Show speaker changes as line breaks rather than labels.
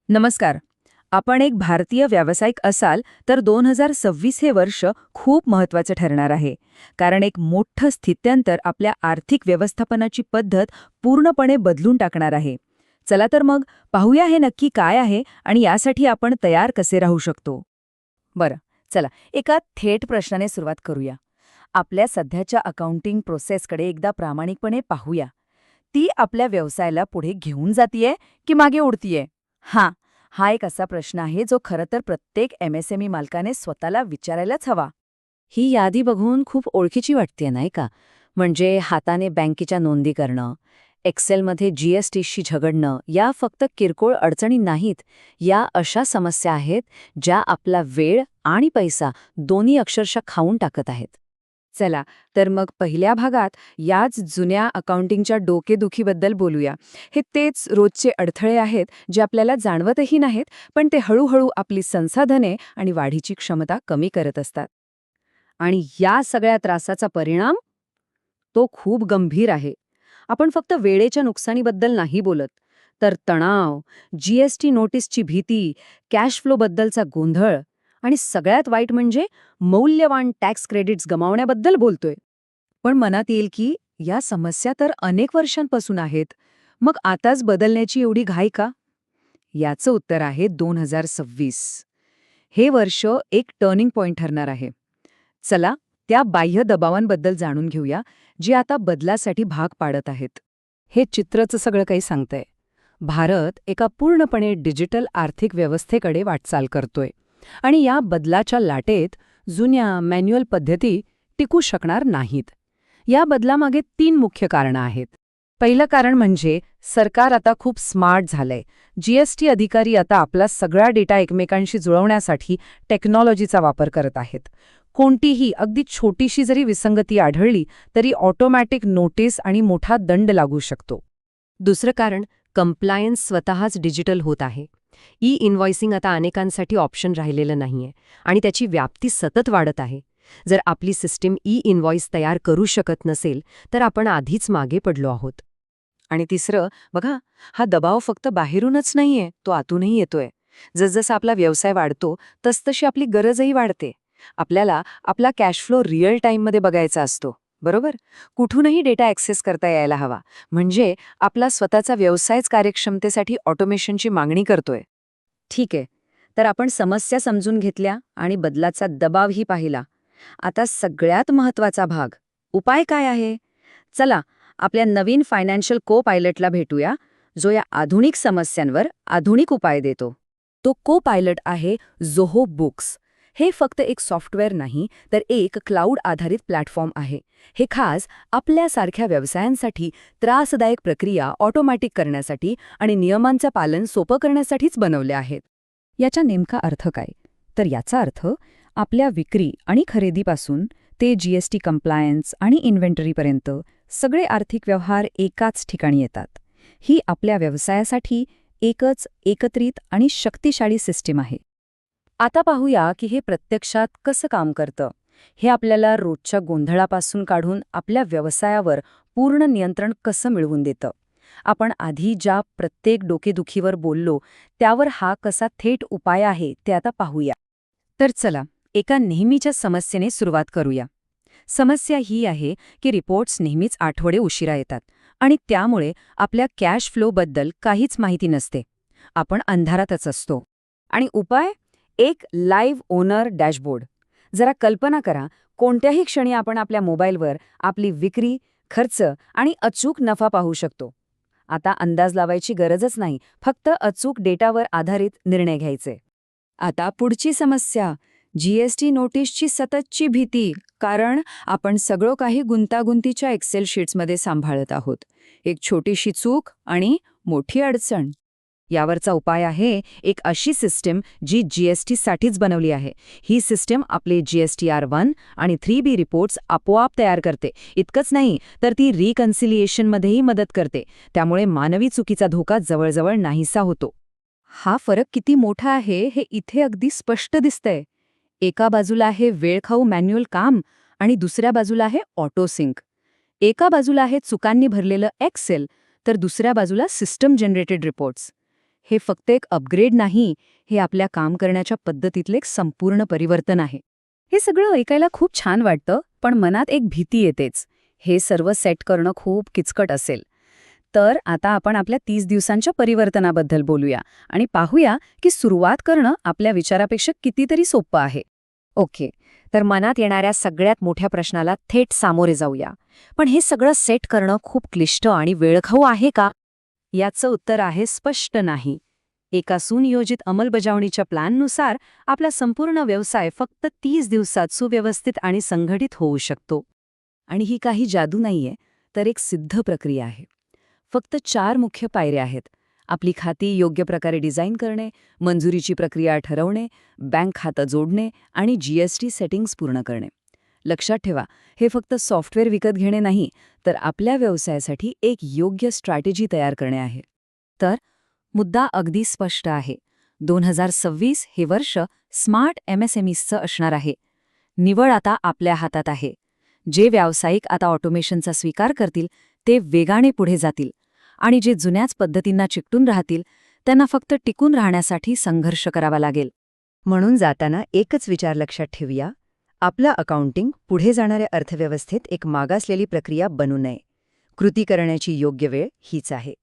नमस्कार. आपण एक भारतीय व्यावसायिक असाल तर 2026 हे वर्ष खूप महत्त्वाचं ठरणार आहे. कारण एक मोठं स्थित्यंतर आपल्या आर्थिक व्यवस्थापनाची पद्धत पूर्णपणे बदलून टाकणार आहे. चला तर मग पाहूया हे नक्की काय आहे आणि यासाठी आपण तयार कसे राहू शकतो. बरं, चला एका थेट प्रश्नाने सुरुवात करूया. आपल्या सध्याच्या अकाउंटिंग प्रोसेसकडे एकदा प्रामाणिकपणे पाहूया. ती आपल्या व्यवसायाला पुढे घेऊन जातीये की मागे ओढतीये? हा एक असा प्रश्न आहे जो खरं तर प्रत्येक MSME मालकाने स्वतःला विचारायलाच हवा.
ही यादी बघून खूप ओळखीची वाटते नाही का? म्हणजे हाताने बँकेच्या नोंदी करणं, एक्सेलमध्ये GSTशी झगडणं, या फक्त किरकोळ अडचणी नाहीत. या अशा समस्या आहेत ज्या आपला वेळ आणि पैसा दोन्ही अक्षरशः खाऊन टाकत आहेत.
चला तर मग पहिल्या भागात याच जुन्या अकाउंटिंगच्या डोकेदुखीबद्दल बोलूया. हे तेच रोजचे अडथळे आहेत जे आपल्याला जाणवतही नाहीत, पण ते हळूहळू आपली संसाधने आणि वाढीची क्षमता कमी करत असतात.
आणि या सगळ्या त्रासाचा परिणाम तो खूप गंभीर आहे. आपण फक्त वेळेच्या नुकसानीबद्दल नाही बोलत, तर तणाव, GST नोटीसची भीती, कॅश फ्लोबद्दलचा गोंधळ आणि सगळ्यात वाईट म्हणजे मौल्यवान टॅक्स क्रेडिट्स गमावण्याबद्दल बोलतोय.
पण मनात येईल की या समस्या तर अनेक वर्षांपासून आहेत. मग आताच बदलण्याची एवढी घाई का? याचं उत्तर आहे 2026. हे वर्ष एक टर्निंग पॉइंट ठरणार आहे. चला त्या बाह्य दबावांबद्दल जाणून घेऊया जे आता बदलासाठी भाग पाडत आहेत.
हे चित्रचं सगळं काही सांगतंय. भारत एका पूर्णपणे डिजिटल आर्थिक व्यवस्थेकडे वाटचाल करतोय आणि या बदलाच्या लाटेत जुन्या मॅन्युअल पद्धती टिकू शकणार नाहीत. या बदलामागे 3 मुख्य कारणं आहेत. पहिलं कारण म्हणजे सरकार आता खूप स्मार्ट झालंय. GST अधिकारी आता आपला सगळा डेटा एकमेकांशी जुळवण्यासाठी टेक्नॉलॉजीचा वापर करत आहेत. कोणतीही अगदी छोटीशी जरी विसंगती आढळली तरी ऑटोमॅटिक नोटीस आणि मोठा दंड लागू शकतो. दुसरं कारण कंप्लायन्स स्वतःच डिजिटल होत आहे. इन्व्हॉइसिंग आता अनेकांसाठी ऑप्शन राहिलेलं नाहीये आणि त्याची व्याप्ती सतत वाढत आहे. जर आपली सिस्टीम इन्व्हॉइस तयार करू शकत नसेल तर आपण आधीच मागे पडलो आहोत.
आणि तिसरं बघा, हा दबाव फक्त बाहेरूनच नाहीये, तो आतूनही येतोय. जसजसा आपला व्यवसाय वाढतो तसतशी आपली गरजही वाढते. आपल्याला आपला कॅश फ्लो रिअल टाईममध्ये बघायचा असतो, बरोबर? कुठूनही डेटा ॲक्सेस करता यायला हवा. म्हणजे आपला स्वतःचा व्यवसायच कार्यक्षमतेसाठी ऑटोमेशनची मागणी करतोय.
ठीक आहे, तर आपण समस्या समजून घेतल्या आणि बदलाचा दबावही पाहिला. आता सगळ्यात महत्त्वाचा भाग, उपाय काय आहे? चला आपल्या नवीन फायनान्शियल को पायलटला भेटूया, जो या आधुनिक समस्यांवर आधुनिक उपाय देतो. तो को पायलट आहे झोहो बुक्स. हे फक्त एक सॉफ्टवेअर नाही तर एक क्लाउड आधारित प्लॅटफॉर्म आहे. हे खास आपल्यासारख्या व्यवसायांसाठी त्रासदायक प्रक्रिया ऑटोमॅटिक करण्यासाठी आणि नियमांचं पालन सोपं करण्यासाठीच बनवले आहेत. याचा नेमका अर्थ काय? तर याचा अर्थ आपल्या विक्री आणि खरेदीपासून ते GST कंप्लायन्स आणि इन्व्हेंटरीपर्यंत सगळे आर्थिक व्यवहार एकाच ठिकाणी येतात. ही आपल्या व्यवसायासाठी एकच एकत्रित आणि शक्तिशाली सिस्टीम आहे. आता पाहूया की हे प्रत्यक्षात कसं काम करतं. हे आपल्याला रोजच्या गोंधळापासून काढून आपल्या व्यवसायावर पूर्ण नियंत्रण कसं मिळवून देतं. आपण आधी ज्या प्रत्येक डोकेदुखीवर बोललो त्यावर हा कसा थेट उपाय आहे ते आता पाहूया. तर चला एका नेहमीच्या समस्येने सुरुवात करूया. समस्या ही आहे की रिपोर्ट्स नेहमीच आठवडे उशिरा येतात आणि त्यामुळे आपल्या कॅश फ्लोबद्दल काहीच माहिती नसते. आपण अंधारातच असतो. आणि उपाय? एक लाईव्ह ओनर डॅशबोर्ड. जरा कल्पना करा, कोणत्याही क्षणी आपण आपल्या मोबाईलवर आपली विक्री, खर्च आणि अचूक नफा पाहू शकतो. आता अंदाज लावायची गरजच नाही, फक्त अचूक डेटावर आधारित निर्णय घ्यायचे. आता पुढची समस्या, GST नोटीसची सततची भीती. कारण आपण सगळं काही गुंतागुंतीच्या एक्सेल शीट्समध्ये सांभाळत आहोत. एक छोटीशी चूक आणि मोठी अडचण. यावरचा उपाय आहे एक अशी सिस्टीम जी GST साठीच बनवली आहे. ही सिस्टीम आपले GSTR1 आणि 3B रिपोर्ट्स आपोआप तयार करते. इतकंच नाही तर ती रिकन्सिलिएशनमध्येही मदत करते. त्यामुळे मानवी चुकीचा धोका जवळजवळ नाहीसा होतो. हा फरक किती मोठा आहे हे इथे अगदी स्पष्ट दिसतंय. एका बाजूला आहे वेळखाऊ मॅन्युअल काम आणि दुसऱ्या बाजूला आहे ऑटोसिंक. एका बाजूला आहे चुकांनी भरलेलं एक्सेल तर दुसऱ्या बाजूला सिस्टम जनरेटेड रिपोर्ट्स. हे फक्त एक अपग्रेड नाही, हे आपल्या काम करण्याच्या पद्धतीतले एक संपूर्ण परिवर्तन आहे. हे सगळं ऐकायला खूप छान वाटतं, पण मनात एक भीती येतेच. हे सर्व सेट करणं खूप किचकट असेल. तर आता आपण आपल्या 30 दिवसांच्या परिवर्तनाबद्दल बोलूया आणि पाहूया की सुरुवात करणं आपल्या विचारापेक्षा कितीतरी सोपं आहे.
ओके, तर मनात येणाऱ्या सगळ्यात मोठ्या प्रश्नाला थेट सामोरे जाऊया. पण हे सगळं सेट करणं खूप क्लिष्ट आणि वेळखाऊ आहे का? याचं उत्तर आहे स्पष्ट नाही. एका सुनियोजित अंमलबजावणीच्या प्लॅननुसार आपला संपूर्ण व्यवसाय फक्त 30 दिवसात सुव्यवस्थित आणि संघटित होऊ शकतो. आणि ही काही जादू नाहीये, तर एक सिद्ध प्रक्रिया आहे. फक्त 4 मुख्य पायऱ्या आहेत. आपली खाती योग्य प्रकारे डिझाईन करणे, मंजुरीची प्रक्रिया ठरवणे, बँक खातं जोडणे आणि GST सेटिंग्ज पूर्ण करणे. लक्षात ठेवा, हे फक्त सॉफ्टवेअर विकत घेणे नाही, तर आपल्या व्यवसायासाठी एक योग्य स्ट्रॅटेजी तयार करणे आहे. तर मुद्दा अगदी स्पष्ट आहे. 2026 हे वर्ष स्मार्ट MSMEsचं असणार आहे. निवड आता आपल्या हातात आहे. जे व्यावसायिक आता ऑटोमेशनचा स्वीकार करतील ते वेगाने पुढे जातील आणि जे जुन्याच पद्धतींना चिकटून राहतील त्यांना फक्त टिकून राहण्यासाठी संघर्ष करावा लागेल.
म्हणून जाताना एकच विचार लक्षात ठेवूया, आपलं अकाउंटिंग पुढे जाणाऱ्या अर्थव्यवस्थेत एक मागासलेली प्रक्रिया बनू नये. कृती करण्याची योग्य वेळ हीच आहे.